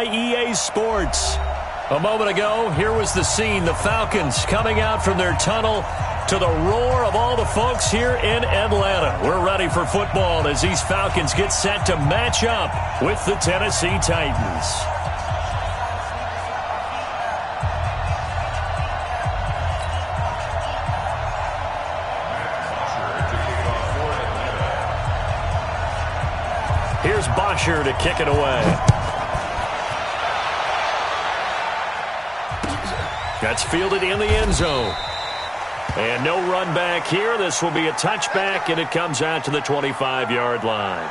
EA Sports. A moment ago, here was the scene. The Falcons coming out from their tunnel to the roar of all the folks here in Atlanta. We're ready for football as these Falcons get set to match up with the Tennessee Titans. Here's Bosher to kick it away. That's fielded in the end zone. And no run back here. This will be a touchback, and it comes out to the 25-yard line.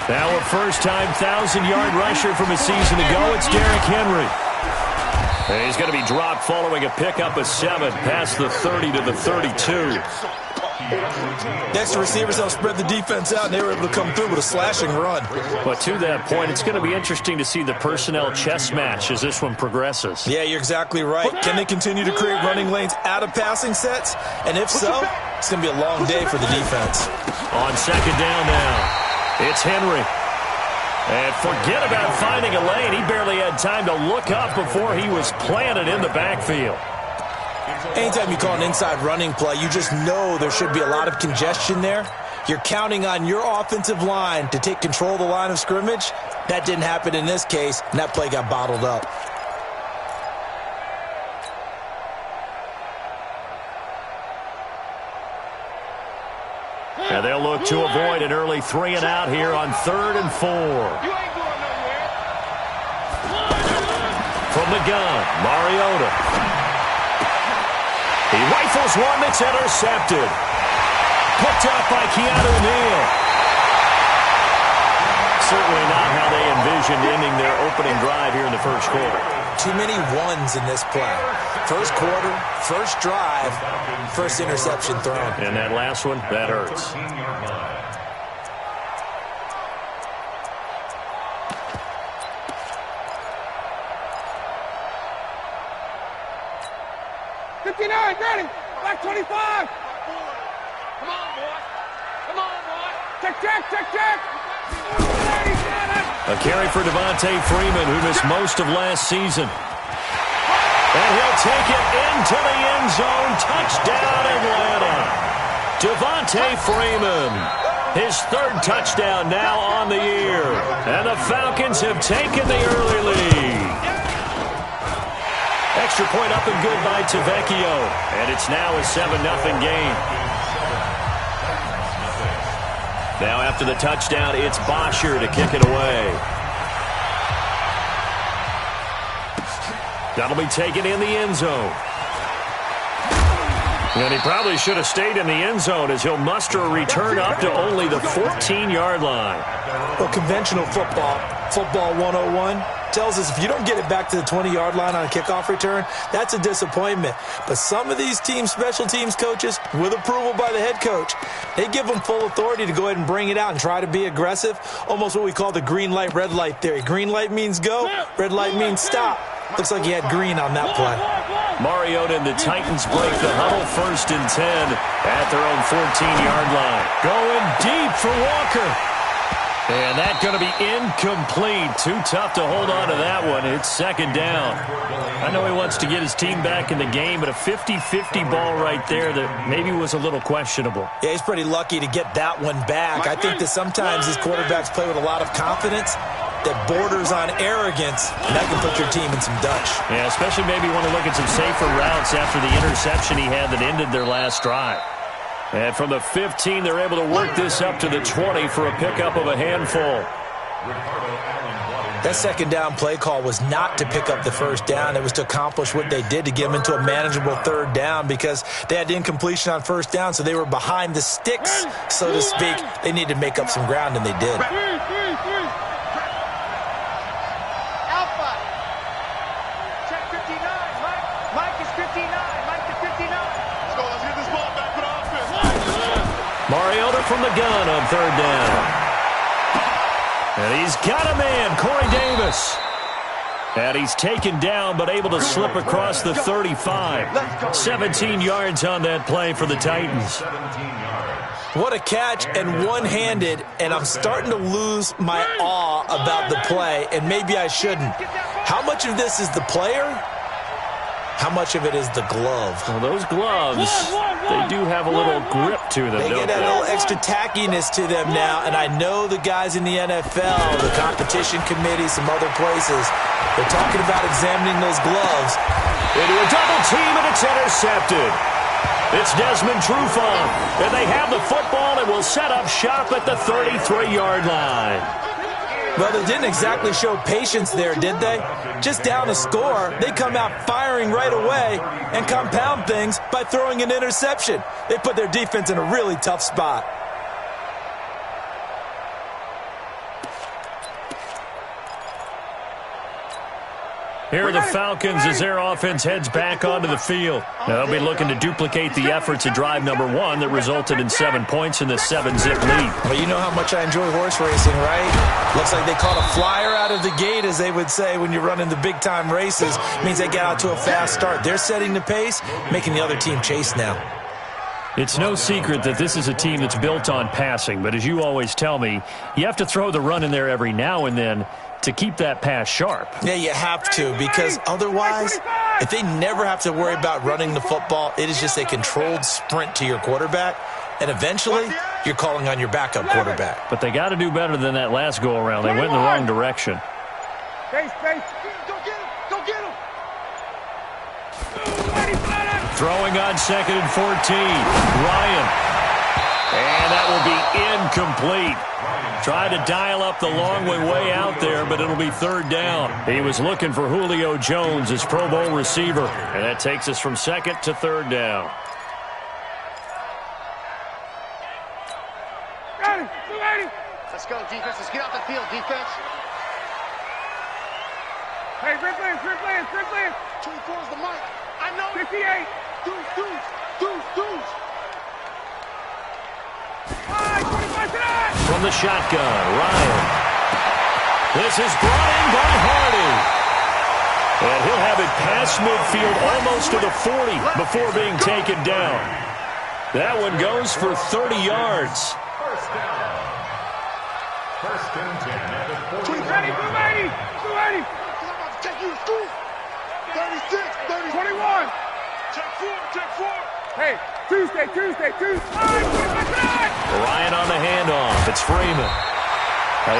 Now a first-time 1,000-yard rusher from a season ago, it's Derrick Henry. And he's going to be dropped following a pickup of 7 past the 30 to the 32. Next, the receivers helped spread the defense out, and they were able to come through with a slashing run. But to that point, it's going to be interesting to see the personnel chess match as this one progresses. Yeah, you're exactly right. Can they continue to create running lanes out of passing sets? And if so, it's going to be a long day for the defense. On second down now. It's Henry. And forget about finding a lane. He barely had time to look up before he was planted in the backfield. Anytime you call an inside running play, you just know there should be a lot of congestion there. You're counting on your offensive line to take control of the line of scrimmage. That didn't happen in this case, and that play got bottled up. And they'll look to avoid an early 3 and out here on 3rd and 4. From the gun, Mariota. He rifles one that's intercepted. Picked up by Keanu Neal. certainly not how they envisioned ending their opening drive here in the first quarter. Too many ones in this play. First quarter, first drive, first interception thrown. And that last one, that hurts. 59, ready. Back 25. Come on, boy. Come on, boy. Check, check, check, check. A carry for Devontae Freeman, who missed most of last season. And he'll take it into the end zone. Touchdown, Atlanta. Devontae Freeman. His third touchdown now on the year. And the Falcons have taken the early lead. Extra point up and good by Tavecchio. And it's now a 7-0 game. Now after the touchdown, it's Bosher to kick it away. That'll be taken in the end zone. And he probably should have stayed in the end zone as he'll muster a return up to only the 14-yard line. Well, conventional football 101, tells us if you don't get it back to the 20-yard line on a kickoff return, that's a disappointment. But some of these special teams coaches, with approval by the head coach, they give them full authority to go ahead and bring it out and try to be aggressive, almost what we call the green light, red light theory. Green light means go, red light means stop. Looks like he had green on that play. Mariota and the Titans break the huddle, 1st and 10 at their own 14-yard line. Going deep for Walker. And that's going to be incomplete. Too tough to hold on to that one. It's 2nd down. I know he wants to get his team back in the game, but a 50-50 ball right there that maybe was a little questionable. Yeah, he's pretty lucky to get that one back. I think that sometimes these quarterbacks play with a lot of confidence that borders on arrogance, and that can put your team in some Dutch. Yeah, especially maybe want to look at some safer routes after the interception he had that ended their last drive. And from the 15, they're able to work this up to the 20 for a pickup of a handful. That 2nd down play call was not to pick up the 1st down. It was to accomplish what they did to get them into a manageable 3rd down because they had incompletion on 1st down, so they were behind the sticks, so to speak. They needed to make up some ground, and they did. Mariota from the gun on 3rd down. And he's got a man, Corey Davis. And he's taken down but able to slip across the 35. 17 yards on that play for the Titans. What a catch, and one-handed, and I'm starting to lose my awe about the play, and maybe I shouldn't. How much of this is the player? How much of it is the glove? Well, those gloves, they do have a little grip to them, They get that little extra tackiness to them now, and I know the guys in the NFL, the competition committee, some other places, they're talking about examining those gloves. Into a double team, and it's intercepted. It's Desmond Trufant, and they have the football and will set up shop at the 33-yard line. Well, they didn't exactly show patience there, did they? Just down a score, they come out firing right away and compound things by throwing an interception. They put their defense in a really tough spot. Here are the Falcons as their offense heads back onto the field. Now they'll be looking to duplicate the efforts of drive number 1 that resulted in 7 points in the 7-zip lead. Well, you know how much I enjoy horse racing, right? Looks like they caught a flyer out of the gate, as they would say when you're running the big-time races. Means they get out to a fast start. They're setting the pace, making the other team chase now. It's no secret that this is a team that's built on passing, but as you always tell me, you have to throw the run in there every now and then to keep that pass sharp. Yeah, you have to, because otherwise, if they never have to worry about running the football, it is just a controlled sprint to your quarterback, and eventually, you're calling on your backup quarterback. But they got to do better than that last go-around. They went in the wrong direction. Space. Go get him. Go get him. Throwing on 2nd and 14. Ryan. And that will be incomplete. Tried to dial up the long way out there, but it'll be 3rd down. He was looking for Julio Jones, his Pro Bowl receiver. And that takes us from 2nd to 3rd down. Ready. Let's go, defense. Let's get off the field, defense. Hey, grip lance, grip lance, grip lance. 24 is the mic. I know. 58. Deuce. High, 25 tonight. From the shotgun, Ryan. This is brought in by Hardy. And he'll have it past midfield almost to the 40 before being taken down. That one goes for 30 yards. First and 10. 280. I'm about to take you to school. 36, 21. Check four. Hey, Tuesday. High, 25 tonight. Ryan on the handoff. It's Freeman.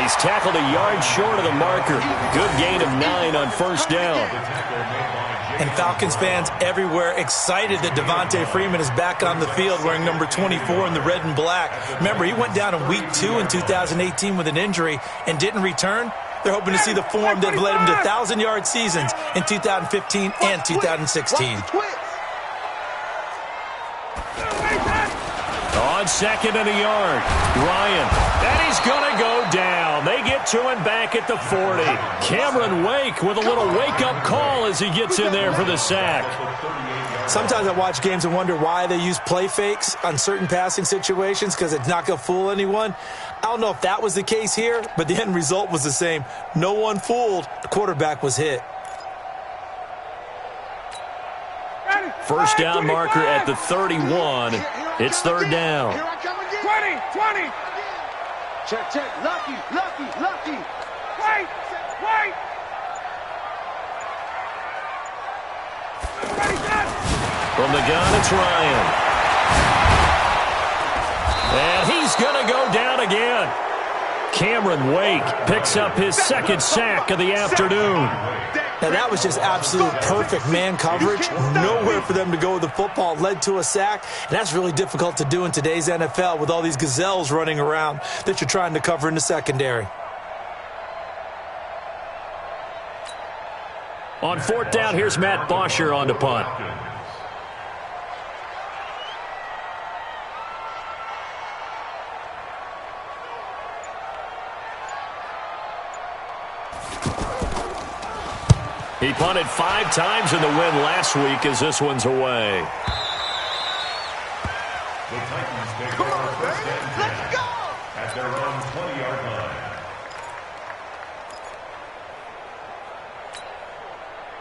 He's tackled a yard short of the marker. Good gain of 9 on first down. And Falcons fans everywhere excited that Devontae Freeman is back on the field wearing number 24 in the red and black. Remember, he went down in week 2 in 2018 with an injury and didn't return. They're hoping to see the form that led him to 1,000-yard seasons in 2015 and 2016. On second and a yard, Ryan. And he's going to go down. They get to him back at the 40. Cameron Wake with a little wake-up call as he gets in there for the sack. Sometimes I watch games and wonder why they use play fakes on certain passing situations because it's not going to fool anyone. I don't know if that was the case here, but the end result was the same. No one fooled. The quarterback was hit. First down marker at the 31. It's third down. 20. Check. Lucky. Wait. Ready, set. From the gun, it's Ryan. And he's going to go down again. Cameron Wake picks up his second sack of the afternoon. Now, that was just absolute perfect man coverage. Nowhere for them to go with the football. Led to a sack. And that's really difficult to do in today's NFL with all these gazelles running around that you're trying to cover in the secondary. On fourth down, here's Matt Bosher on the punt. He punted 5 times in the win last week as this one's away. The Titans take over first and 10 at their own 20-yard line.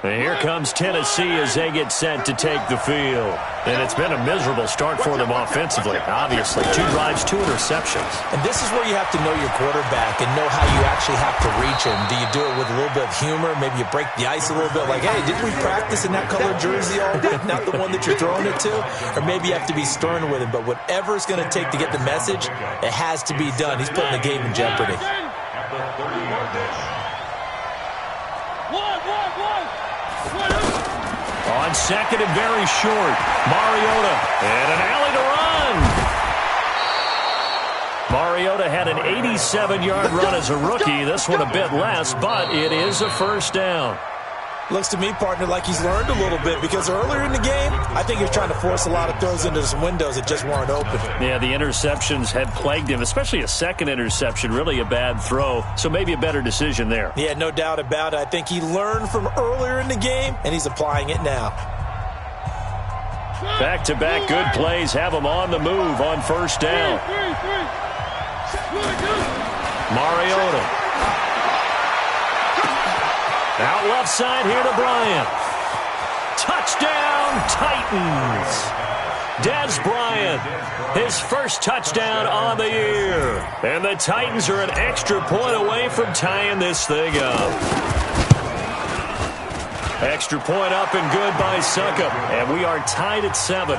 And here comes Tennessee as they get set to take the field. And it's been a miserable start for them offensively, obviously. 2 drives, 2 interceptions. And this is where you have to know your quarterback and know how you actually have to reach him. Do you do it with a little bit of humor? Maybe you break the ice a little bit like, hey, didn't we practice in that color jersey all week? Not the one that you're throwing it to? Or maybe you have to be stern with him. But whatever it's going to take to get the message, it has to be done. He's putting the game in jeopardy. At the 30-yard line. On second and very short, Mariota, and an alley to run. Mariota had an 87-yard run as a rookie. This one a bit less, but it is a first down. Looks to me, partner, like he's learned a little bit because earlier in the game, I think he was trying to force a lot of throws into some windows that just weren't open. Yeah, the interceptions had plagued him, especially a second interception, really a bad throw, so maybe a better decision there. Yeah, no doubt about it. I think he learned from earlier in the game, and he's applying it now. Back-to-back good plays have him on the move on first down. Mariota. Out left side here to Bryant. Touchdown, Titans. Dez Bryant, his first touchdown on the year. And the Titans are an extra point away from tying this thing up. Extra point up and good by Succop. And we are tied at 7.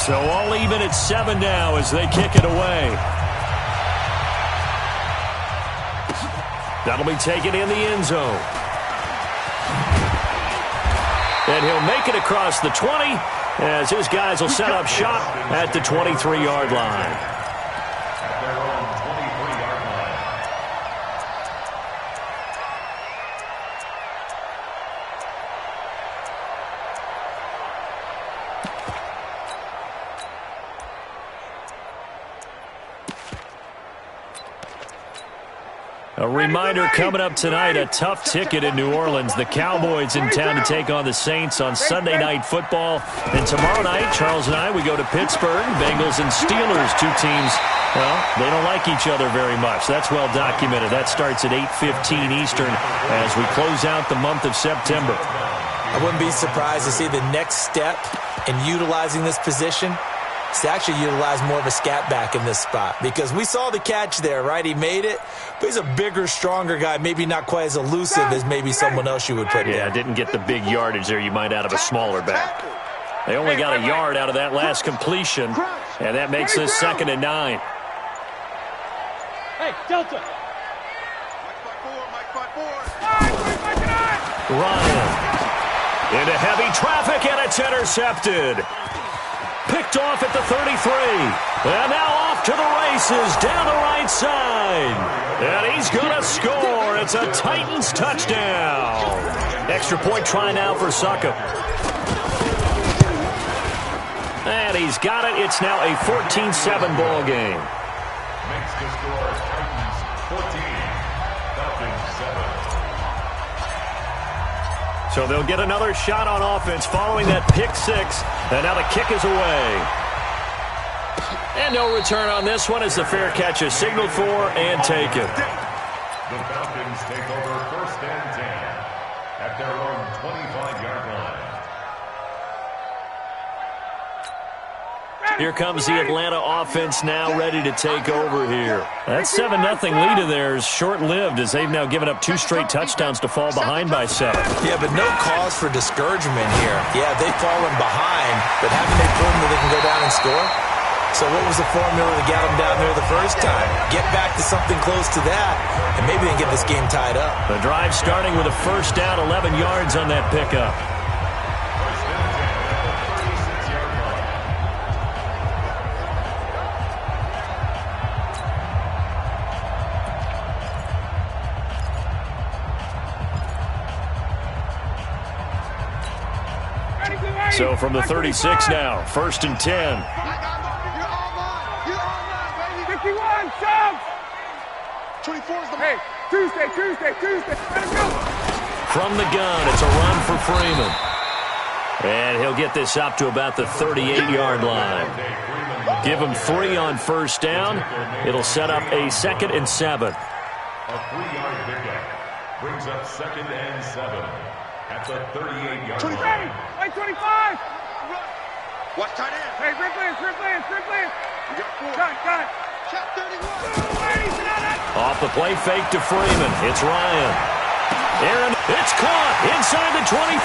So all even at 7 now as they kick it away. That'll be taken in the end zone. And he'll make it across the 20 as his guys will set up shop at the 23-yard line. A reminder coming up tonight, a tough ticket in New Orleans. The Cowboys in town to take on the Saints on Sunday Night Football. And tomorrow night, Charles and I, we go to Pittsburgh. Bengals and Steelers, two teams, well, they don't like each other very much. That's well documented. That starts at 8:15 Eastern as we close out the month of September. I wouldn't be surprised to see the next step in utilizing this position is to actually utilize more of a scat back in this spot, because we saw the catch there, right? He made it, but he's a bigger, stronger guy, maybe not quite as elusive as maybe someone else you would put in. Yeah, didn't get the big yardage there you might out of a smaller back. They only got a yard out of that last completion, and that makes this 2nd and 9. Hey, Delta. Ryan into heavy traffic, and it's intercepted. Picked off at the 33. And now off to the races down the right side. And he's going to score. It's a Titans touchdown. Extra point try now for Succop. And he's got it. It's now a 14-7 ball game. Makes the score Titans 14, Falcons 7. So they'll get another shot on offense following that pick six. And now the kick is away. And no return on this one as the fair catch is signaled for and taken. The Falcons take over 1st and 10 at their own 25-yard line. Here comes the Atlanta offense now ready to take over here. That 7-0 lead of theirs short-lived as they've now given up 2 straight touchdowns to fall behind by 7. Yeah, but no cause for discouragement here. Yeah, they've fallen behind, but haven't they proven that they can go down and score? So what was the formula that got them down there the first time? Get back to something close to that, and maybe they can get this game tied up. The drive starting with a first down, 11 yards on that pickup. So from the 36 now, 1st and 10. 51, shove! 24 is the Hey, Tuesday. Let him go. From the gun, it's a run for Freeman. And he'll get this up to about the 38-yard line. Give him 3 on first down. It'll set up a 2nd and 7. A 3-yard pickup brings up 2nd and 7 at the 38-yard line. Hey, 25. Watch tight end. Hey, Rip Lance. You got 4. Got. Shot 31. Off the play fake to Freeman. It's Ryan. Aaron, it's caught inside the 25.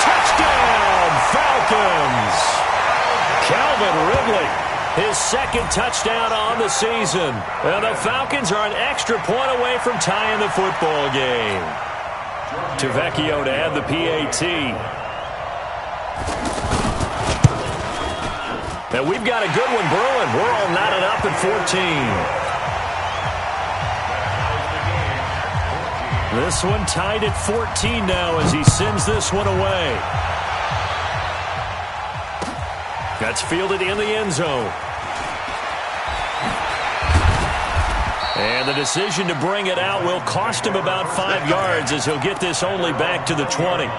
Touchdown, Falcons. Calvin Ridley, his 2nd touchdown on the season. And the Falcons are an extra point away from tying the football game. Tavecchio to add the PAT. And we've got a good one brewing. We're all knotted up at 14. This one tied at 14 now as he sends this one away. That's fielded in the end zone. And the decision to bring it out will cost him about 5 yards as he'll get this only back to the 20.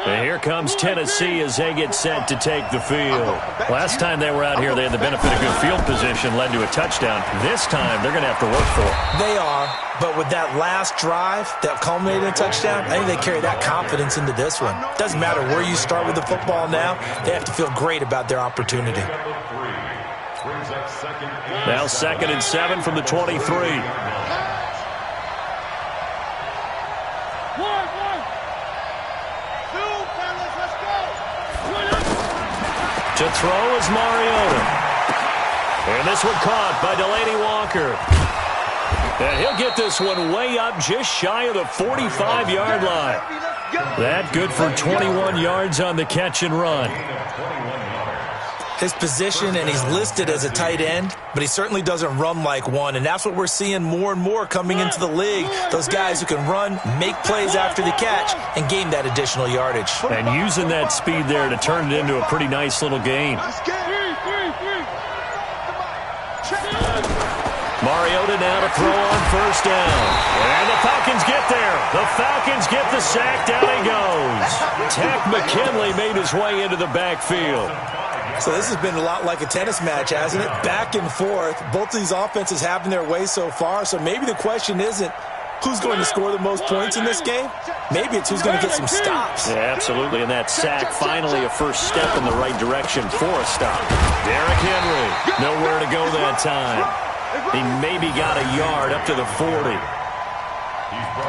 And here comes Tennessee as they get set to take the field. Last time they were out here, they had the benefit of good field position, led to a touchdown. This time, they're going to have to work for it. They are, but with that last drive that culminated in a touchdown, I think they carry that confidence into this one. Doesn't matter where you start with the football now, they have to feel great about their opportunity. Now 2nd and 7 from the 23. To throw is Mariota. And this one caught by Delaney Walker. And he'll get this one way up just shy of the 45-yard line. That good for 21 yards on the catch and run. His position, and he's listed as a tight end, but he certainly doesn't run like one, and that's what we're seeing more and more coming into the league. Those guys who can run, make plays after the catch, and gain that additional yardage. And using that speed there to turn it into a pretty nice little gain. Mariota now to throw on first down. And the Falcons get there. The Falcons get the sack. Down he goes. Takk McKinley made his way into the backfield. So this has been a lot like a tennis match, hasn't it? Back and forth. Both of these offenses having their way so far. So maybe the question isn't who's going to score the most points in this game. Maybe it's who's going to get some stops. Yeah, absolutely. And that sack, finally a first step in the right direction for a stop. Derrick Henry, nowhere to go that time. He maybe got a yard up to the 40.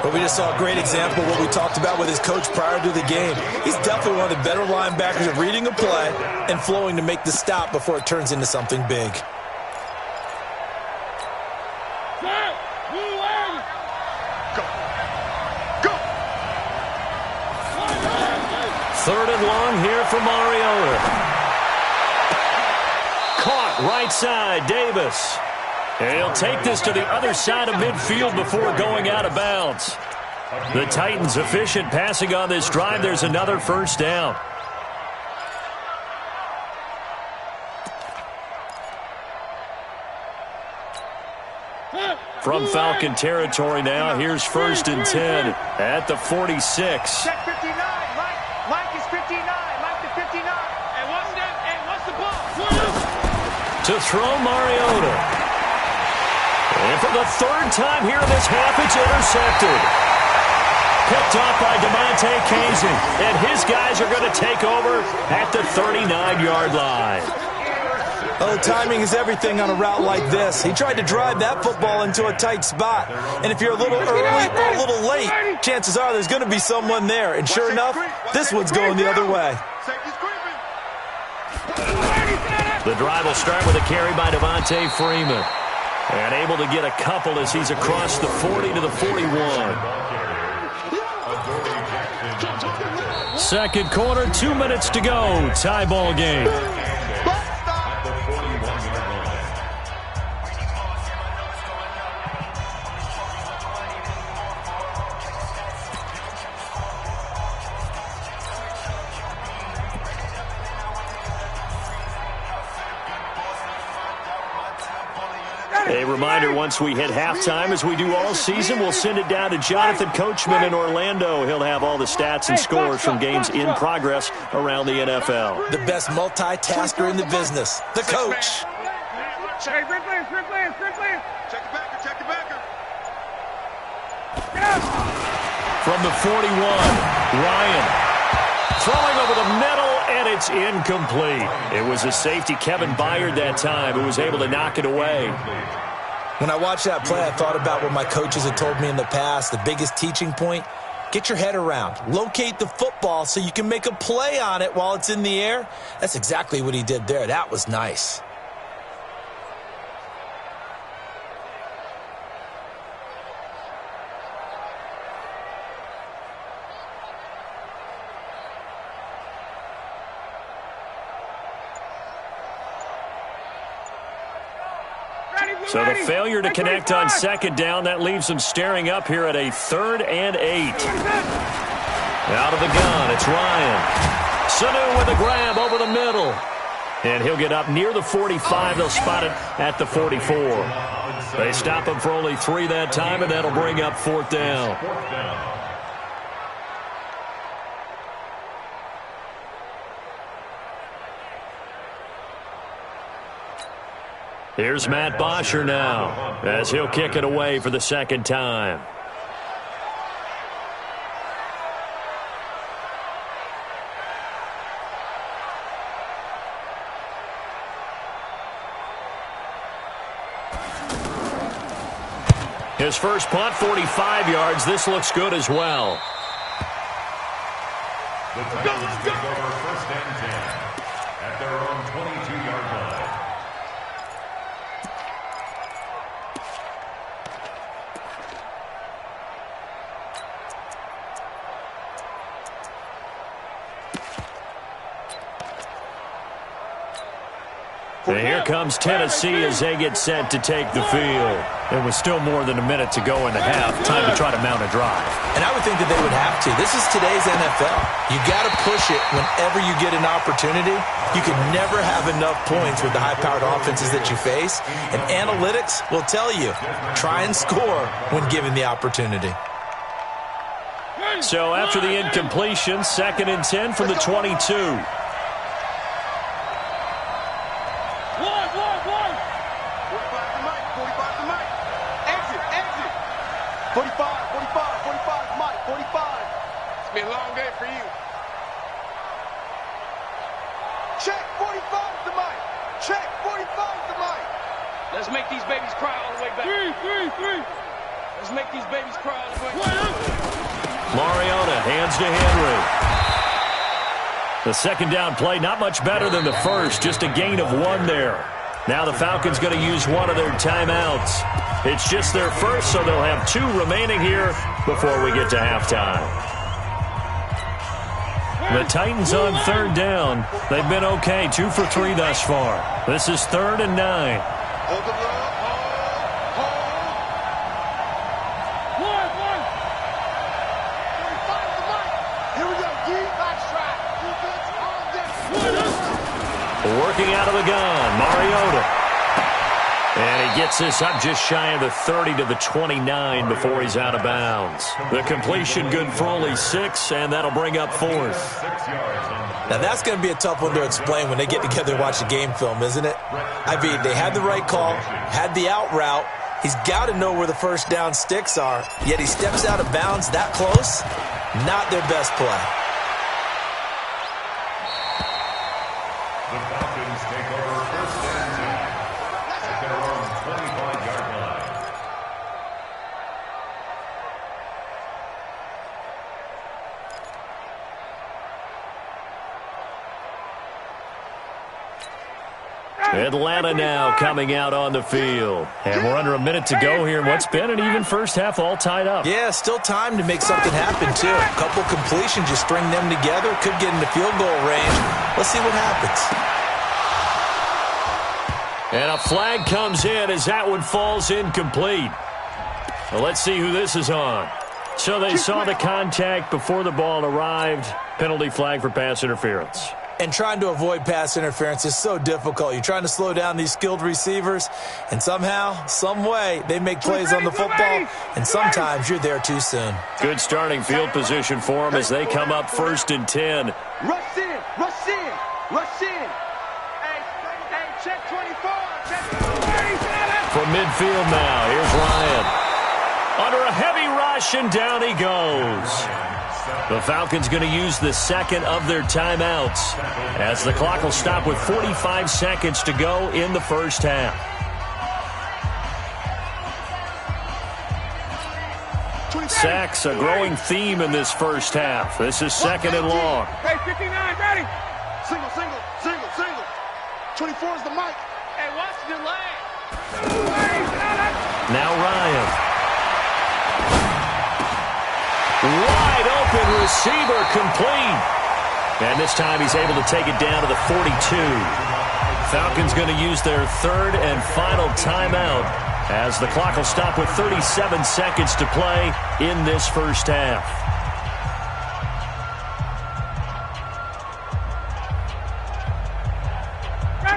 But we just saw a great example of what we talked about with his coach prior to the game. He's definitely one of the better linebackers at reading a play and flowing to make the stop before it turns into something big. Third and long here for Mariota. Caught right side, Davis. And he'll take this to the other side of midfield before going out of bounds. The Titans efficient passing on this drive. There's another first down. From Falcon territory now, here's first and 10 at the 46. Check 59. Mike is 59. Mike to 59. And what's the ball? To throw Mariota. And for the third time here in this half, it's intercepted. Picked off by DeMonte Casey. And his guys are going to take over at the 39-yard line. Oh, timing is everything on a route like this. He tried to drive that football into a tight spot. And if you're a little early or a little late, chances are there's going to be someone there. And sure enough, this one's going the other way. The drive will start with a carry by Devontae Freeman. And able to get a couple as he's across the 40 to the 41. Second quarter, 2 minutes to go. Tie ball game. A reminder, once we hit halftime, as we do all season, we'll send it down to Jonathan Coachman in Orlando. He'll have all the stats and scores from games in progress around the NFL. The best multitasker in the business, the coach. Hey, sprint player. Check the backer. From the 41, Ryan throwing over the middle, and it's incomplete. It was a safety, Kevin Byard, that time, who was able to knock it away. When I watched that play, I thought about what my coaches had told me in the past. The biggest teaching point, get your head around. Locate the football so you can make a play on it while it's in the air. That's exactly what he did there. That was nice. So the failure to connect on second down, that leaves them staring up here at a 3rd and 8. Out of the gun, it's Ryan. Sanu with a grab over the middle. And he'll get up near the 45. They'll spot it at the 44. They stop him for only 3 that time, and that'll bring up 4th down. Here's Matt Bosher now, as he'll kick it away for the second time. His first punt, 45 yards. This looks good as well. The Titans take over 1st and 10 at their own 22-yard line. And here comes Tennessee as they get set to take the field. There was still more than a minute to go in the half. Time to try to mount a drive. And I would think that they would have to. This is today's NFL. You got to push it whenever you get an opportunity. You can never have enough points with the high-powered offenses that you face. And analytics will tell you, try and score when given the opportunity. So after the incompletion, 2nd and 10 from the 22. 45, Mike, 45. It's been a long day for you. Check 45 to Mike. Check 45 to Mike. Let's make these babies cry all the way back. Three. Let's make these babies cry all the way back. Mariota hands to Henry. The second down play, not much better than the first, just a gain of 1 there. Now the Falcons going to use one of their timeouts. It's just their first, so they'll have 2 remaining here before we get to halftime. The Titans on 3rd down. They've been okay, 2 for 3 thus far. This is 3rd and 9. Hold the ball. Working out of the gun, Mariota. And he gets this up just shy of the 30 to the 29 before he's out of bounds. The completion good for only 6, and that'll bring up 4th. Now that's going to be a tough one to explain when they get together and watch the game film, isn't it? I mean, they had the right call, had the out route. He's got to know where the first down sticks are, yet he steps out of bounds that close. Not their best play. The Falcons take over 1st and 10 at their own 25-yard line. Atlanta now coming out on the field. And we're under a minute to go here in what's been an even first half, all tied up. Yeah, still time to make something happen, too. A couple completions, just string them together. Could get into field goal range. Let's see what happens. And a flag comes in as that one falls incomplete. Well, let's see who this is on. So they saw the contact before the ball arrived. Penalty flag for pass interference. And trying to avoid pass interference is so difficult. You're trying to slow down these skilled receivers, and somehow, some way, they make plays on the football, and sometimes you're there too soon. Good starting field position for them as they come up 1st and 10. Rush in. Hey, check 24. From midfield now, here's Ryan. Under a heavy rush, and down he goes. The Falcons going to use the 2nd of their timeouts as the clock will stop with 45 seconds to go in the first half. Sacks, a growing theme in this first half. This is 2nd and long. Hey, 59, ready. Single. 24 is the mic. Hey, watch the leg. Now Ryan. Wide open receiver complete. And this time he's able to take it down to the 42. Falcons going to use their 3rd and final timeout as the clock will stop with 37 seconds to play in this first half.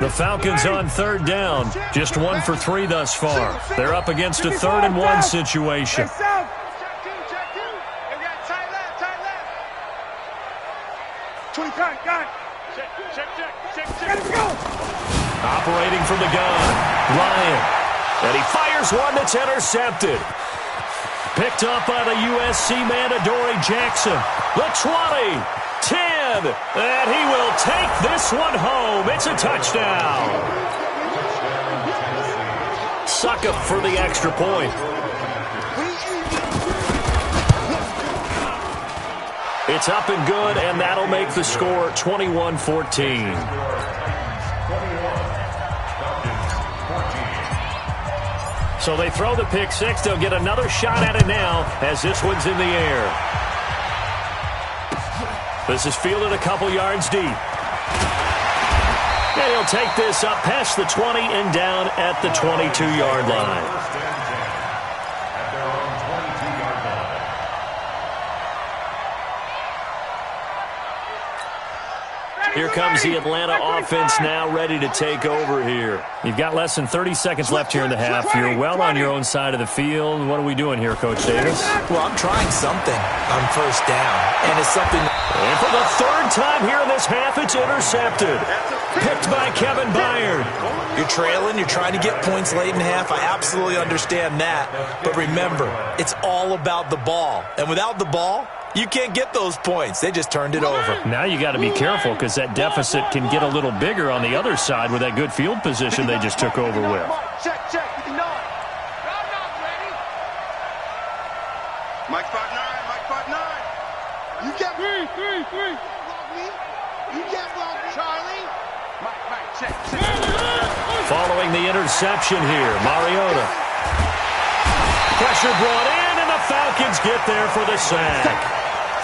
The Falcons on 3rd down. Just 1 for 3 thus far. They're up against a 3rd and 1 situation. Operating from the gun, Ryan. And he fires one that's intercepted. Picked up by the USC man, Adoree Jackson. The 20, 10, and he will take this one home. It's a touchdown. Suckup for the extra point. It's up and good, and that'll make the score 21-14. So they throw the pick 6. They'll get another shot at it now as this one's in the air. This is fielded a couple yards deep. And he'll take this up past the 20 and down at the 22-yard line. First and 10 at their own 22-yard line. Here comes the Atlanta offense now ready to take over here. You've got less than 30 seconds left here in the half. You're well on your own side of the field. What are we doing here, Coach Davis? Well, I'm trying something on first down, and it's something. And for the third time here in this half, it's intercepted. Picked by Kevin Byard. You're trailing. You're trying to get points late in half. I absolutely understand that. But remember, it's all about the ball. And without the ball, you can't get those points. They just turned it over. Now you got to be careful because that deficit can get a little bigger on the other side with that good field position they just took over with. Check, 59. Mike 5'9", Mike 5'9". You can't three. Block me. You can't block me. Charlie. Mike, check. Following the interception here, Mariota. Pressure brought in, and the Falcons get there for the sack.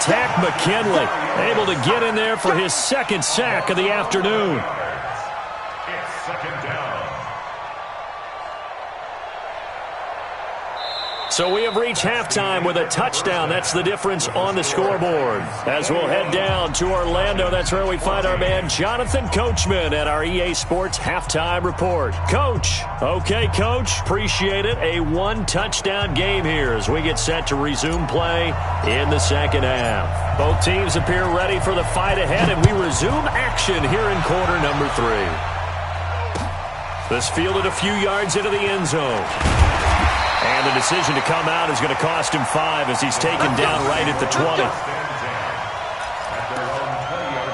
Tack McKinley able to get in there for his second sack of the afternoon. It's second down. So we have reached halftime with a touchdown. That's the difference on the scoreboard. As we'll head down to Orlando, that's where we find our man Jonathan Coachman at our EA Sports Halftime Report. Coach. Okay, Coach. Appreciate it. A one-touchdown game here as we get set to resume play in the second half. Both teams appear ready for the fight ahead, and we resume action here in quarter number 3. This fielded a few yards into the end zone. And the decision to come out is going to cost him 5 as he's taken down right at the 20. At their own 20-yard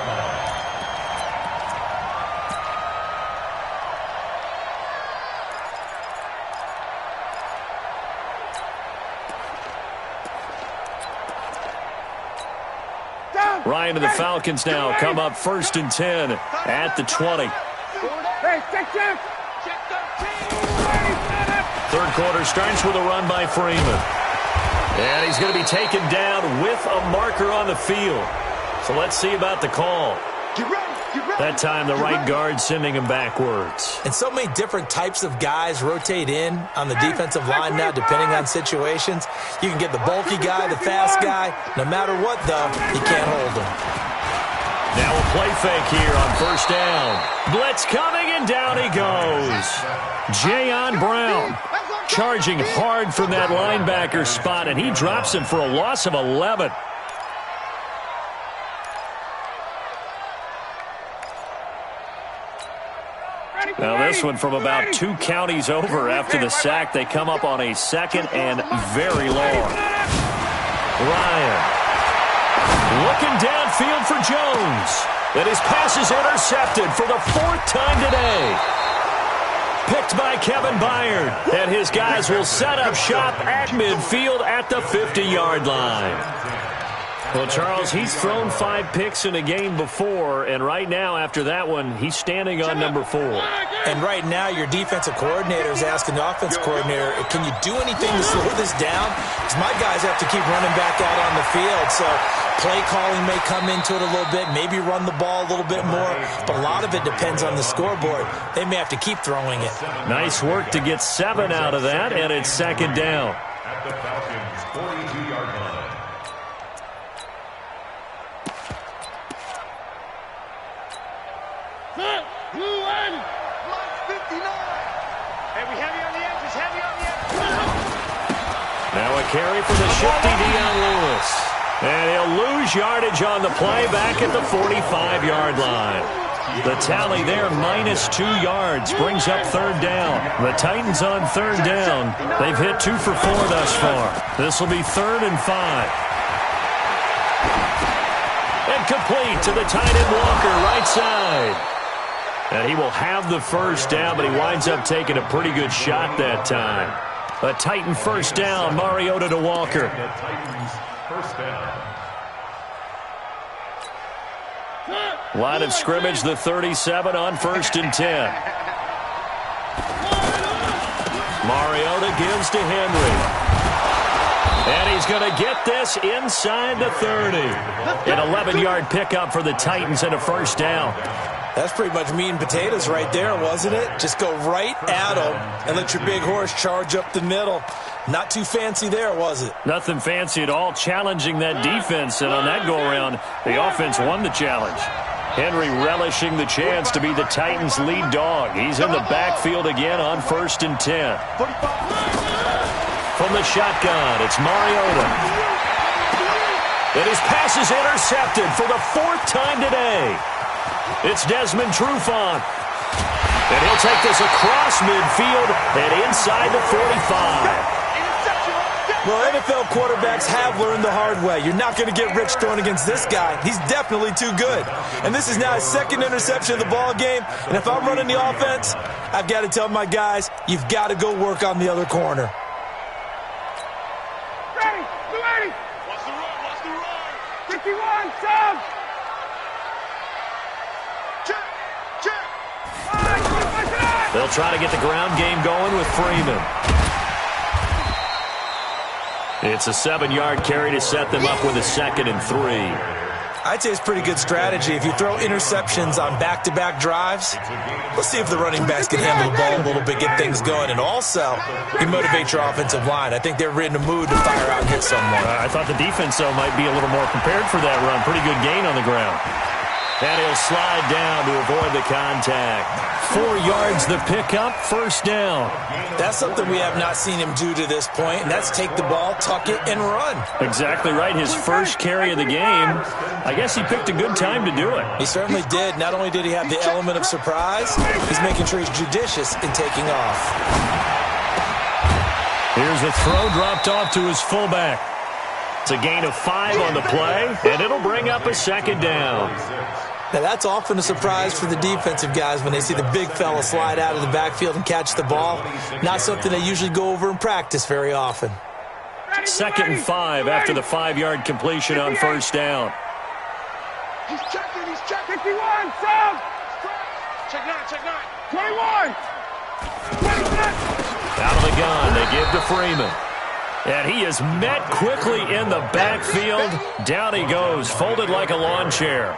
line. Ryan and the Falcons now come up 1st and 10 at the 20. Hey, check. Check 13. Third quarter starts with a run by Freeman. And he's going to be taken down with a marker on the field. So let's see about the call. Get ready. That time the right guard sending him backwards. And so many different types of guys rotate in on the defensive line now, depending on situations. You can get the bulky guy, the fast guy. No matter what, though, you can't hold him. Now a play fake here on first down. Blitz coming, and down he goes. Jayon Brown charging hard from that linebacker spot, and he drops him for a loss of 11. Now this one from about 2 counties over after the sack. They come up on a second and very long. Ryan looking downfield for Jones. And his pass is intercepted for the 4th time today. Picked by Kevin Byard. And his guys will set up shop at midfield at the 50-yard line. Well, Charles, he's thrown 5 picks in a game before, and right now, after that one, he's standing on number 4. And right now, your defensive coordinator is asking the offense coordinator, can you do anything to slow this down? Because my guys have to keep running back out on the field, so play calling may come into it a little bit, maybe run the ball a little bit more, but a lot of it depends on the scoreboard. They may have to keep throwing it. Nice work to get 7 out of that, and it's second down. At the Falcons' 42-yard line. Now a carry for the shifty Dion Lewis. And he'll lose yardage on the play back at the 45-yard line. The tally there, -2 yards, brings up third down. The Titans on third down. They've hit 2 for 4 thus far. This will be 3rd and 5. And complete to the tight end Walker, right side. And he will have the first down, but he winds up taking a pretty good shot that time. A Titan first down, Mariota to Walker. The Titans' first down. Line of scrimmage, the 37 on 1st and 10. Mariota gives to Henry. And he's going to get this inside the 30. An 11-yard pickup for the Titans and a first down. That's pretty much meat and potatoes right there, wasn't it? Just go right at them and let your big horse charge up the middle. Not too fancy there, was it? Nothing fancy at all, challenging that defense. And on that go-around, the offense won the challenge. Henry relishing the chance to be the Titans' lead dog. He's in the backfield again on 1st and 10. From the shotgun, it's Mariota. And his pass is intercepted for the 4th time today. It's Desmond Trufant. And he'll take this across midfield and inside the 45. Well, NFL quarterbacks have learned the hard way. You're not going to get rich throwing against this guy. He's definitely too good. And this is now his 2nd interception of the ball game. And if I'm running the offense, I've got to tell my guys, you've got to go work on the other corner. Ready, ready. Watch the run, watch the run. 51, sub. Check. They'll try to get the ground game going with Freeman. It's a 7-yard carry to set them up with a 2nd and 3. I'd say it's pretty good strategy. If you throw interceptions on back-to-back drives, let's see if the running backs can handle the ball a little bit, get things going, and also you motivate your offensive line. I think they're in a mood to fire out and hit someone. I thought the defense, though, might be a little more prepared for that run. Pretty good gain on the ground. And he'll slide down to avoid the contact. 4 yards the pickup, 1st down. That's something we have not seen him do to this point, and that's take the ball, tuck it, and run. Exactly right. His first carry of the game. I guess he picked a good time to do it. He certainly did. Not only did he have the element of surprise, he's making sure he's judicious in taking off. Here's a throw dropped off to his fullback. It's a gain of 5 on the play, and it'll bring up a 2nd down. Now, that's often a surprise for the defensive guys when they see the big fella slide out of the backfield and catch the ball. Not something they usually go over in practice very often. 2nd and 5 after the 5-yard completion on 1st down. He's checking, he's checking. 51, sub. Check 9, check 9. 21. 26. Out of the gun, they give to Freeman. And he is met quickly in the backfield. Down he goes, folded like a lawn chair.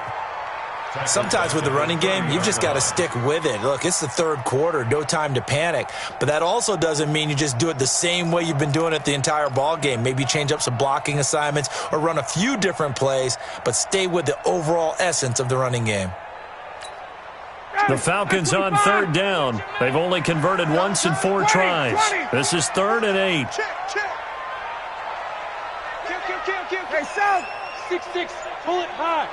Sometimes with the running game, you've just got to stick with it. Look, it's the 3rd quarter, no time to panic. But that also doesn't mean you just do it the same way you've been doing it the entire ball game. Maybe change up some blocking assignments or run a few different plays, but stay with the overall essence of the running game. The Falcons on 3rd down. They've only converted once in 4 tries. This is 3rd and 8. Check, check. Kill. Hey, sub. 6-6. Pull it high.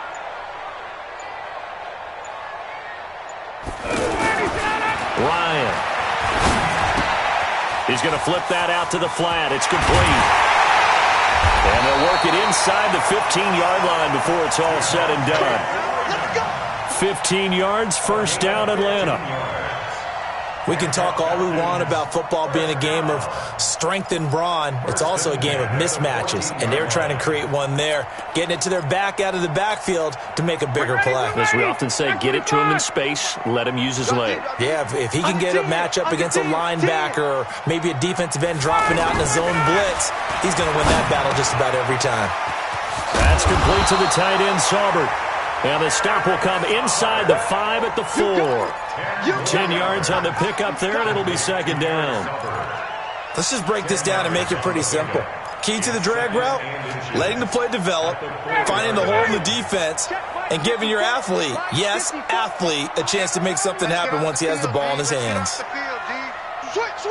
Ryan. He's going to flip that out to the flat. It's complete. And they'll work it inside the 15-yard line before it's all said and done. 15 yards, 1st down, Atlanta. We can talk all we want about football being a game of strength and brawn. It's also a game of mismatches, and they're trying to create one there, getting it to their back out of the backfield to make a bigger play. As we often say, get it to him in space, let him use his leg. Yeah, if he can get a matchup against a linebacker or maybe a defensive end dropping out in a zone blitz, he's going to win that battle just about every time. That's complete to the tight end, Saubert. And the stop will come inside the 5 at the 4. 10 yards on the pickup there, and it'll be 2nd down. Let's just break this down and make it pretty simple. Key to the drag route, letting the play develop, finding the hole in the defense, and giving your athlete, yes, athlete, a chance to make something happen once he has the ball in his hands. Switch.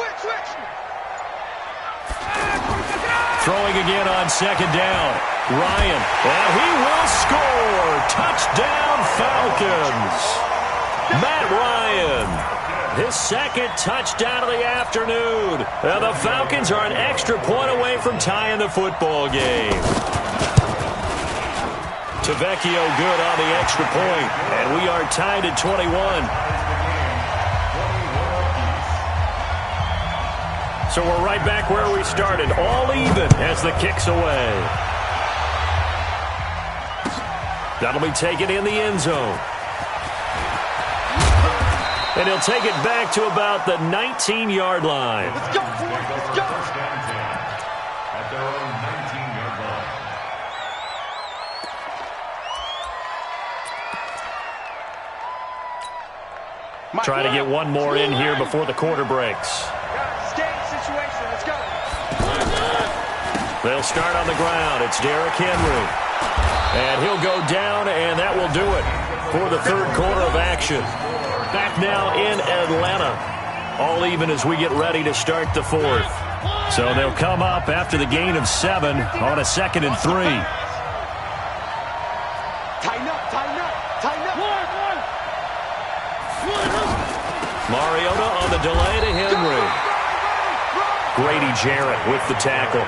Throwing again on 2nd down. Ryan, and he will score. Touchdown, Falcons. Matt Ryan, his 2nd touchdown of the afternoon. And the Falcons are an extra point away from tying the football game. Tavecchio good on the extra point, and we are tied at 21. So we're right back where we started, all even as the kick's away. That'll be taken in the end zone. And he'll take it back to about the 19-yard line. Let's go. At their own 19-yard line. Trying to get one more in here before the quarter breaks. Stay in the situation. Let's go. They'll start on the ground. It's Derrick Henry. And he'll go down, and that will do it for the third quarter of action. Back now in Atlanta. All even as we get ready to start the fourth. So they'll come up after the gain of 7 on a 2nd and 3. Tighten up, tighten up, tighten up. Mariota on the delay to Henry. Grady Jarrett with the tackle.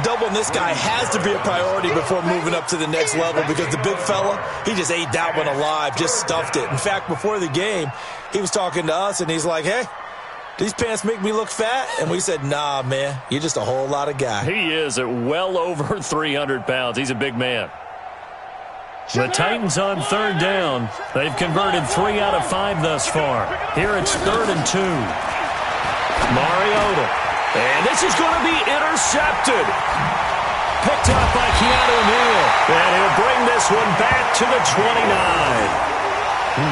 Doubling this guy has to be a priority before moving up to the next level because the big fella, he just ate that one alive, just stuffed it. In fact, before the game, he was talking to us, and he's like, hey, these pants make me look fat? And we said, nah, man, you're just a whole lot of guy. He is at well over 300 pounds. He's a big man. The Titans on third down. They've converted 3 out of 5 thus far. Here it's 3rd and 2. Mariota. And this is going to be intercepted. Picked up by Keanu Neal. And he'll bring this one back to the 29.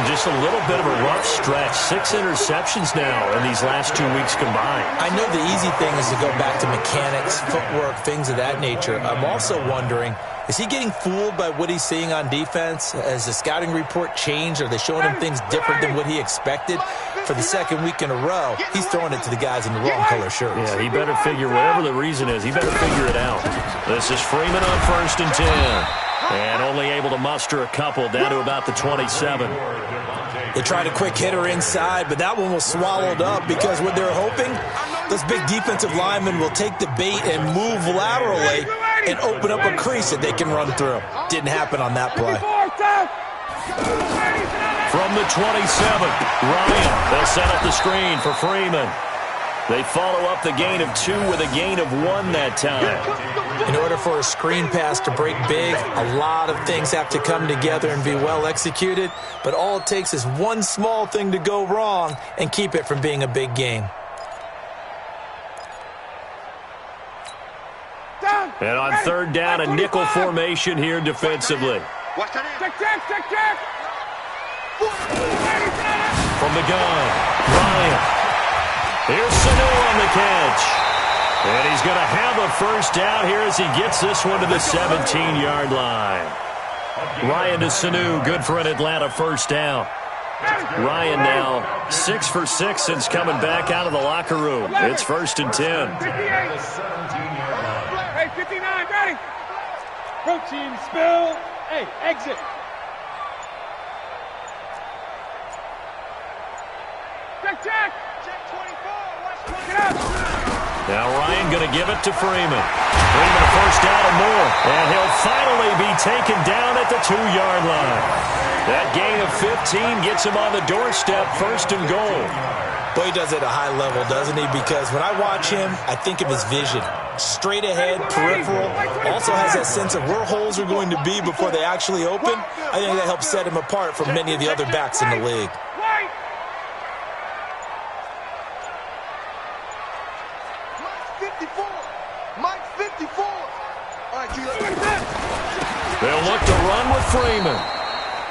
Just a little bit of a rough stretch. 6 interceptions now in these last 2 weeks combined. I know the easy thing is to go back to mechanics, footwork, things of that nature. I'm also wondering, is he getting fooled by what he's seeing on defense? Has the scouting report changed? Are they showing him things different than what he expected? For the second week in a row, he's throwing it to the guys in the wrong color shirts. Yeah, he better figure, whatever the reason is, he better figure it out. This is Freeman on 1st and 10. And only able to muster a couple down to about the 27. They tried a quick hitter inside, but that one was swallowed up because what they're hoping, those big defensive linemen will take the bait and move laterally and open up a crease that they can run through. Didn't happen on that play. From the 27, Ryan, they'll set up the screen for Freeman. They follow up the gain of 2 with a gain of 1 that time. In order for a screen pass to break big, a lot of things have to come together and be well executed, but all it takes is one small thing to go wrong and keep it from being a big game. And on third down, a nickel formation here defensively. Check. From the gun, Ryan. Here's Sanu on the catch. And he's going to have a first down here as he gets this one to the 17-yard line. Ryan to Sanu, good for an Atlanta first down. Ryan now 6 for 6 since coming back out of the locker room. It's 1st and 10. 58. Hey, 59, ready. Protein spill. Hey, exit. Check. Now Ryan going to give it to Freeman. Freeman a first down and more. And he'll finally be taken down at the 2-yard line. That gain of 15 gets him on the doorstep, 1st and goal. Boy, he does it at a high level, doesn't he? Because when I watch him, I think of his vision. Straight ahead, peripheral. Also has that sense of where holes are going to be before they actually open. I think that helps set him apart from many of the other backs in the league. Mike 54. All right, they'll look to run with Freeman.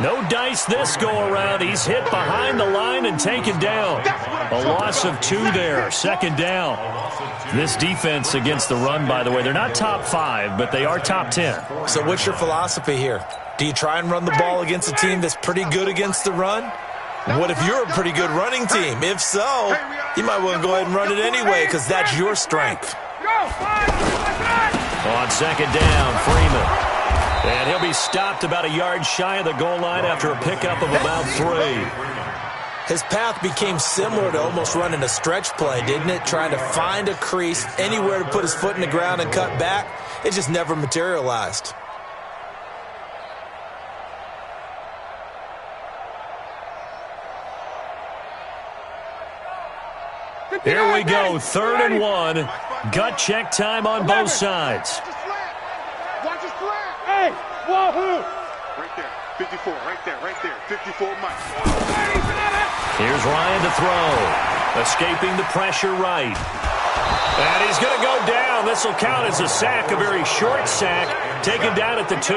No dice this go-around. He's hit behind the line and taken down. A loss of 2 there, 2nd down. This defense against the run, by the way, they're not top 5, but they are top 10. So what's your philosophy here? Do you try and run the ball against a team that's pretty good against the run? What if you're a pretty good running team? If so, you might want to go ahead and run it anyway because that's your strength. On 2nd down, Freeman. And he'll be stopped about a yard shy of the goal line after a pickup of about 3. His path became similar to almost running a stretch play, didn't it? Trying to find a crease, anywhere to put his foot in the ground and cut back. It just never materialized. Here we go, 3rd and 1. Gut check time on both sides. Watch his slant. Hey, wahoo. Right there, 54, right there, 54 Mike. Here's Ryan to throw. Escaping the pressure right. And he's going to go down. This will count as a sack, a very short sack, taken down at the 2.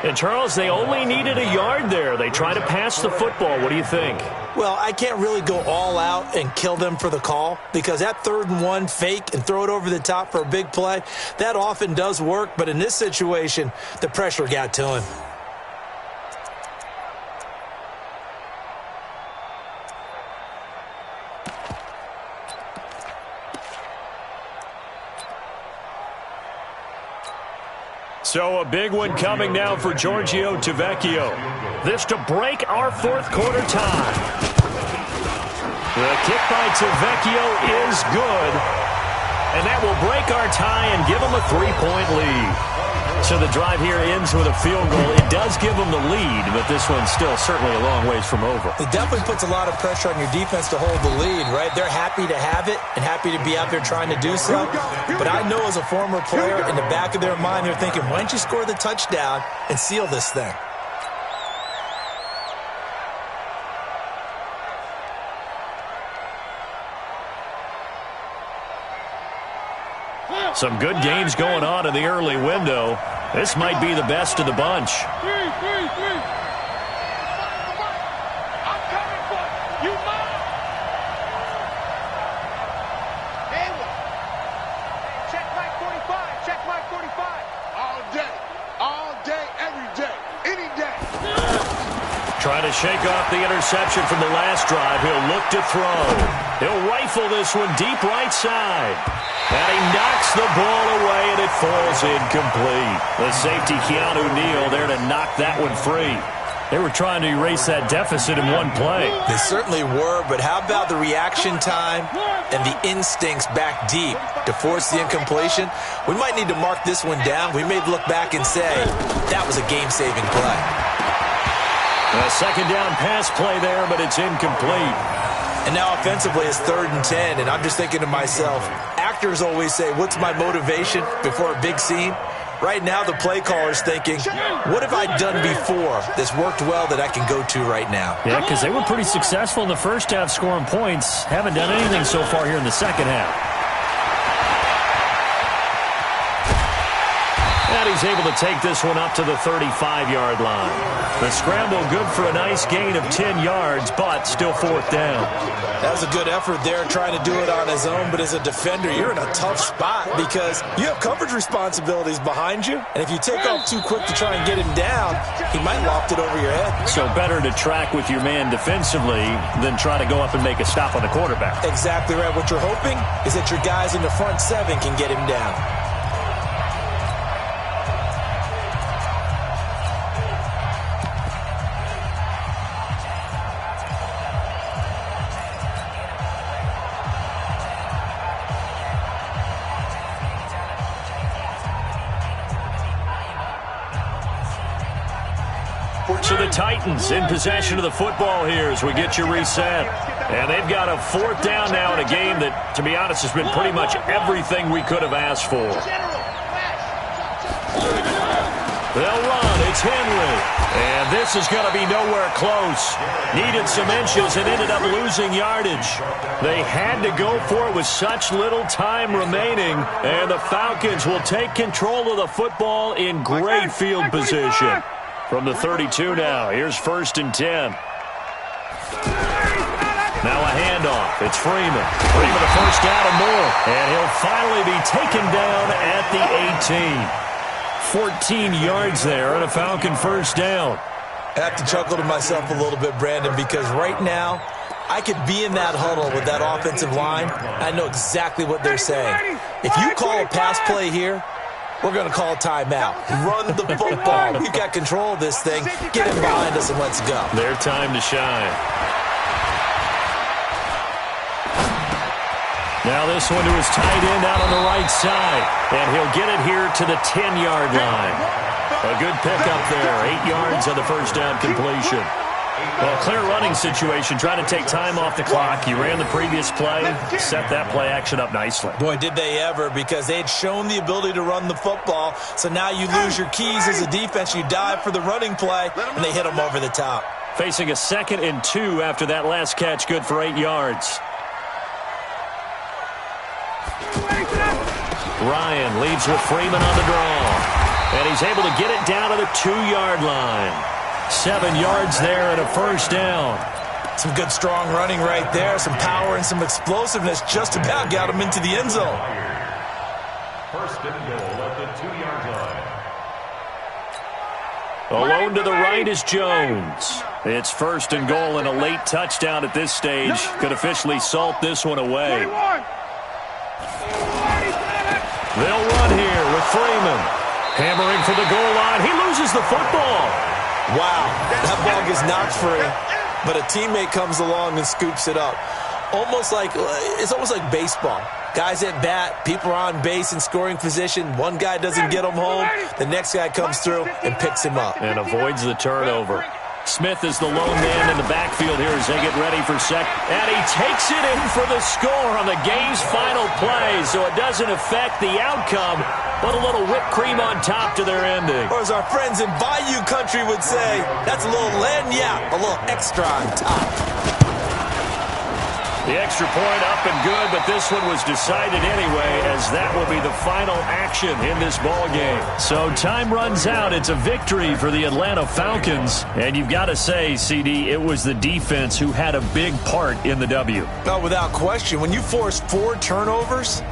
And, Charles, they only needed a yard there. They try to pass the football. What do you think? Well, I can't really go all out and kill them for the call because that 3rd and 1 fake and throw it over the top for a big play, that often does work. But in this situation, the pressure got to him. So a big one coming now for Giorgio Tavecchio. This to break our 4th quarter tie. The kick by Tavecchio is good. And that will break our tie and give them a 3-point lead. So the drive here ends with a field goal. It does give them the lead, but this one's still certainly a long ways from over. It definitely puts a lot of pressure on your defense to hold the lead, right? They're happy to have it and happy to be out there trying to do so. But I know as a former player, in the back of their mind, they're thinking, why don't you score the touchdown and seal this thing? Some good games going on in the early window. This might be the best of the bunch. I'm coming for you. Check Mike 45. Check Mike 45. All day, every day, any day. Trying to shake off the interception from the last drive. He'll look to throw. He'll rifle this one deep right side. And he knocks the ball away, and it falls incomplete. The safety, Keanu Neal, there to knock that one free. They were trying to erase that deficit in one play. They certainly were, but how about the reaction time and the instincts back deep to force the incompletion? We might need to mark this one down. We may look back and say, that was a game-saving play. A second down pass play there, but it's incomplete. And now offensively it's 3rd and 10, and I'm just thinking to myself, actors always say, what's my motivation before a big scene? Right now the play caller's thinking, what have I done before that's worked well that I can go to right now? Yeah, because they were pretty successful in the first half scoring points. Haven't done anything so far here in the second half. And he's able to take this one up to the 35-yard line. The scramble good for a nice gain of 10 yards, but still 4th down. That was a good effort there trying to do it on his own, but as a defender, you're in a tough spot because you have coverage responsibilities behind you, and if you take off too quick to try and get him down, he might loft it over your head. So better to track with your man defensively than try to go up and make a stop on the quarterback. Exactly right. What you're hoping is that your guys in the front 7 can get him down. So the Titans in possession of the football here as we get you reset. And they've got a 4th down now in a game that, to be honest, has been pretty much everything we could have asked for. They'll run. It's Henry. And this is going to be nowhere close. Needed some inches and ended up losing yardage. They had to go for it with such little time remaining. And the Falcons will take control of the football in great field position. From the 32 now, here's 1st and 10. Now a handoff. It's Freeman. Freeman a first down and more. And he'll finally be taken down at the 18. 14 yards there and a Falcon first down. I have to chuckle to myself a little bit, Brandon, because right now I could be in that huddle with that offensive line. I know exactly what they're saying. If you call a pass play here, we're going to call a timeout. Run the football. We've got control of this thing. Get him behind us and let's go. Their time to shine. Now this one to his tight end out on the right side. And he'll get it here to the 10-yard line. A good pickup there. 8 yards on the first down completion. Well, clear running situation, trying to take time off the clock. You ran the previous play, set that play action up nicely. Boy, did they ever, because they had shown the ability to run the football. So now you lose your keys as a defense. You dive for the running play, and they hit them over the top. Facing a 2nd and 2 after that last catch, good for 8 yards. Ryan leads with Freeman on the draw. And he's able to get it down to the 2-yard line. 7 yards there and a first down. Some good strong running right there. Some power and some explosiveness just about got him into the end zone. First and goal at the 2-yard line. Alone to the right is Jones. It's first and goal, and a late touchdown at this stage could officially salt this one away. They'll run here with Freeman. Hammering for the goal line. He loses the football. Wow, that ball gets knocked free, but a teammate comes along and scoops it up. It's almost like baseball. Guys at bat, people are on base in scoring position. One guy doesn't get him home. The next guy comes through and picks him up. And avoids the turnover. Smith is the lone man in the backfield here as they get ready for second. And he takes it in for the score on the game's final play. So it doesn't affect the outcome, but a little whipped cream on top to their ending. Or as our friends in Bayou Country would say, that's a little lagniappe, a little extra on top. The extra point up and good, but this one was decided anyway, as that will be the final action in this ball game. So time runs out. It's a victory for the Atlanta Falcons. And you've got to say, CD, it was the defense who had a big part in the W. No, without question. When you force 4 turnovers,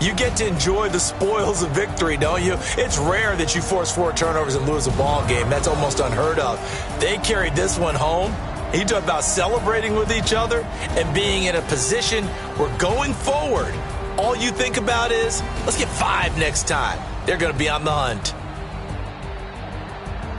you get to enjoy the spoils of victory, don't you? It's rare that you force 4 turnovers and lose a ball game. That's almost unheard of. They carried this one home. He talked about celebrating with each other and being in a position where going forward, all you think about is, let's get 5 next time. They're going to be on the hunt.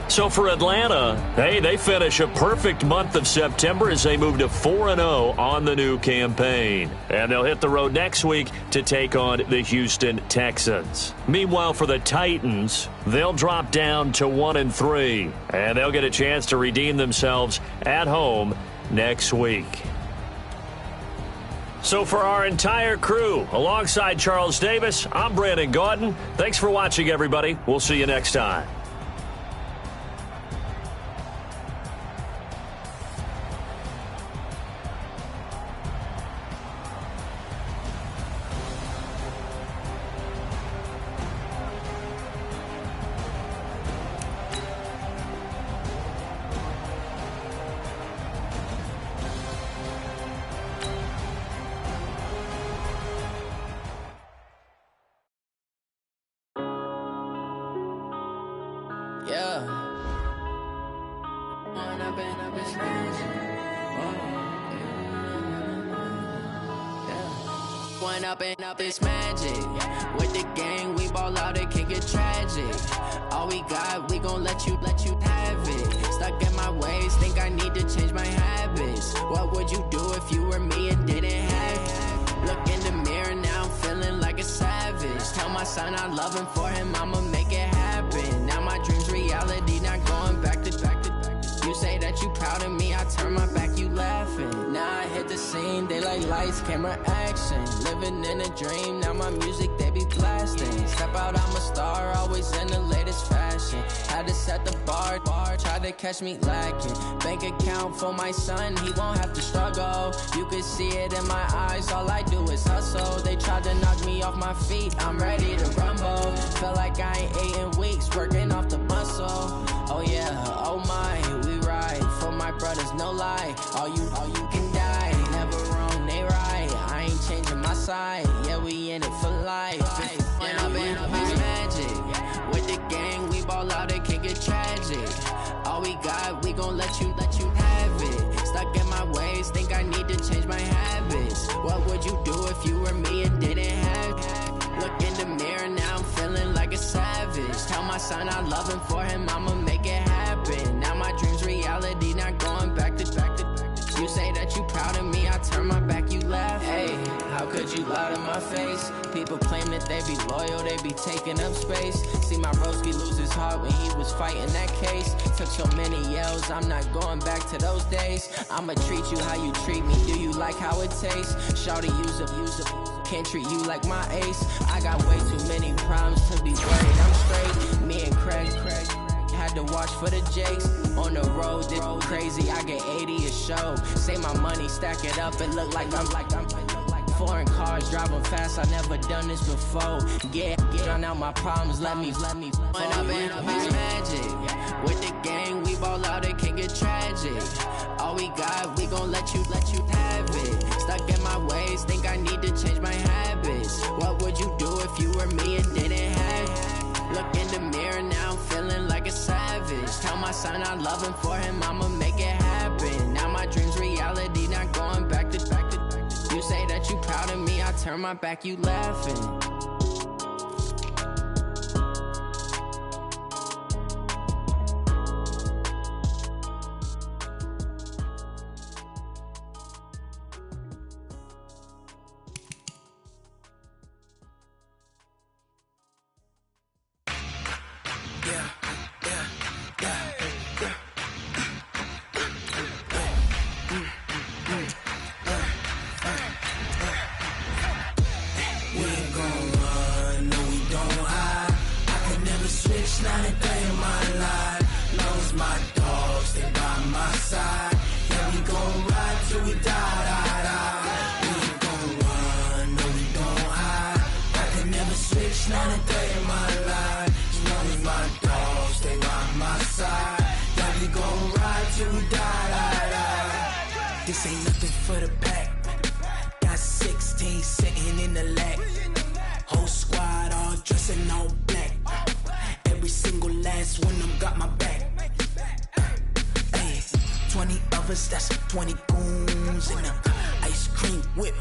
So for Atlanta, hey, they finish a perfect month of September as they move to 4-0 on the new campaign. And they'll hit the road next week to take on the Houston Texans. Meanwhile, for the Titans, they'll drop down to 1-3. And they'll get a chance to redeem themselves at home next week. So for our entire crew, alongside Charles Davis, I'm Brandon Gaudin. Thanks for watching, everybody. We'll see you next time. Up is magic. With the gang, we ball out, it can get tragic. All we got, we gon' let you have it. Stuck in my ways, think I need to change my habits. What would you do if you were me and didn't have it? Look in the mirror, now I'm feeling like a savage. Tell my son I love him, for him I'ma make it happen. Now my dream's reality, not going back to. You say that you proud of me, I turn my back, you laughing. Now I hit the scene, they like lights, camera, action. Living in a dream, now my music, they be blasting. Step out, I'm a star, always in the latest fashion. Had to set the bar, tried to catch me lacking. Bank account for my son, he won't have to struggle. You can see it in my eyes, all I do is hustle. They tried to knock me off my feet, I'm ready to rumble. Feel like I ain't ate in weeks, working off the muscle. Oh yeah, oh my, we ride for my brothers, no lie. All you can die, never wrong, they right. I ain't changing my side, yeah, we in it for life. When I've been magic, with the gang, we ball out, it can get tragic. All we got, we gon' let you have it. Stuck in my ways, think I need to change my habits. What would you do if you were me and didn't have it? Look in the mirror, now I'm feeling like a savage. Tell my son I love him, for him I'ma make it happen. Now my dream's reality, not going back to. You say that you proud of me, I turn my back, you laugh. Hey, how could you lie to my face? People claim that they be loyal, they be taking up space. See my broski lose his heart when he was fighting that case. Took so many yells, I'm not going back to those days. I'ma treat you how you treat me, do you like how it tastes? Shawty, use up, can't treat you like my ace. I got way too many problems to be worried, I'm straight. Me and Craig had to watch for the Jakes. On the road, this crazy, I get 80 a show. Say my money, stack it up, it look like I'm foreign cars, driving fast, I never done this before. Drown out my problems, let me When up in magic. With the gang, we ball out, it can get tragic. All we got, we gon' let you have it. Stuck in my ways, think I need to change my habits. What would you do if you were me and didn't have it? Look in the mirror, now I'm feeling like a savage. Tell my son I love him, for him I'ma make it happen. Now my dream's reality, not going back to. You say that you proud of me, I turn my back, you laughing. Not a day in my life, long as my dogs stay by my side. Yeah, we gon' ride till we die. We ain't gon' run, no we don't hide. I can never switch, not a day in my life, as long as my dogs stay by my side. Yeah, we gon' ride till we die. This ain't nothing for the pack. Got 16 sitting in the lap. Whole squad all dressed in all black. Every single last one of them got my back. Ay, 20 of us, that's 20 goons in a ice cream whip.